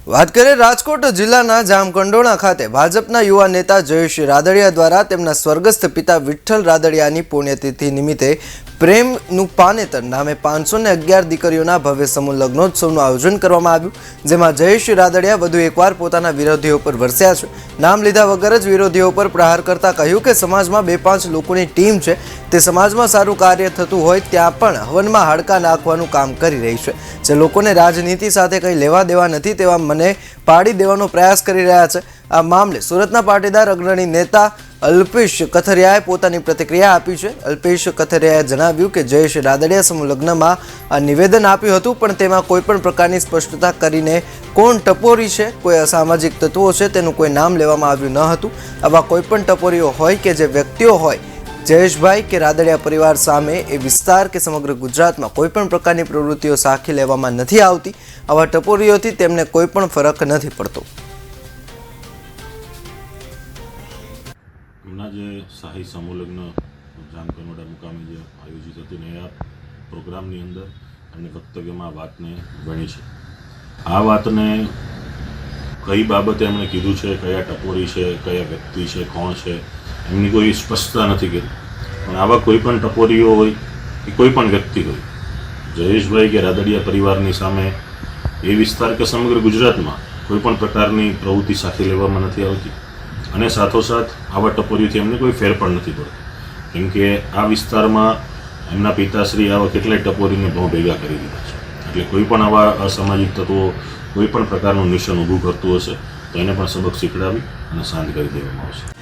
વાત કરીએ રાજકોટ જિલ્લાના જામકંડોરણા ખાતે ભાજપના યુવા નેતા જયેશ રાદડિયા દ્વારા તેમના સ્વર્ગસ્થ પિતા વિઠ્ઠલ રાદડિયાની પુણ્યતિથિ નિમિત્તે પ્રેમનું પાનેતર નામે 511 દીકરીઓના ભવ્ય સમૂહ લગ્નોત્સવનું આયોજન કરવામાં આવ્યું, જેમાં જયેશ રાદડિયા વધુ એકવાર પોતાના વિરોધીઓ પર વરસ્યા છે। નામ લીધા વગર જ વિરોધીઓ પર પ્રહાર કરતા કહ્યું કે સમાજમાં 2-5 લોકોની ટીમ છે, તે સમાજમાં સારું કાર્ય થતું હોય ત્યાં પણ હવનમાં હાડકાં નાખવાનું કામ કરી રહી છે। જે લોકોને રાજનીતિ સાથે કંઈ લેવા દેવા નથી તેવા મને પાડી દેવાનો પ્રયાસ કરી રહ્યા છે। આ મામલે સુરતના પાટીદાર અગ્રણી નેતા અલ્પેશ કથરિયાએ પોતાની પ્રતિક્રિયા આપી છે। અલ્પેશ કથરિયાએ જણાવ્યું કે જયેશ રાદડિયા સમૂહ લગ્નમાં આ નિવેદન આપ્યું હતું, પણ તેમાં કોઈપણ પ્રકારની સ્પષ્ટતા કરીને કોણ ટપોરી છે, કોઈ અસામાજિક તત્વો છે તેનું કોઈ નામ લેવામાં આવ્યું ન હતું। આવા કોઈપણ ટપોરીઓ હોય કે જે વ્યક્તિઓ હોય જયેશભાઈ કે રાદડિયા પરિવાર સામે એ વિસ્તાર કે સમગ્ર ગુજરાતમાં કોઈપણ પ્રકારની પ્રવૃત્તિઓ સાખી લેવામાં નથી આવતી। આવા ટપોરીઓથી તેમને કોઈ પણ ફરક નથી પડતો। હમણાં જે શાહી સમૂહ લગ્ન જામકંડોરણા મુકામે જે આયોજિત હતું ને આ પ્રોગ્રામની અંદર એમને વક્તવ્યમાં આ વાતને ગણી છે। આ વાતને કઈ બાબતે એમણે કીધું છે, કયા ટપોરી છે, કયા વ્યક્તિ છે, કોણ છે, એમની કોઈ સ્પષ્ટતા નથી કરી। પણ આવા કોઈ પણ ટપોરીઓ હોય કે કોઈ પણ વ્યક્તિ હોય જયેશભાઈ કે રાદડિયા પરિવારની સામે એ વિસ્તાર કે સમગ્ર ગુજરાતમાં કોઈ પણ પ્રકારની પ્રવૃત્તિ સાખી લેવામાં નથી આવતી અને સાથોસાથ આવા ટપોરીઓથી એમને કોઈ ફેર પણ નથી પડતો, કેમ કે આ વિસ્તારમાં એમના પિતાશ્રી આવા કેટલાય ટપોરીને બહુ ભેગા કરી દીધા છે। એટલે કોઈ પણ આવા અસામાજિક તત્વો કોઈ પણ પ્રકારનું નિશાન ઊભું કરતું હશે તો એને પણ સબક શીખડાવી અને શાંત કરી દેવામાં આવશે।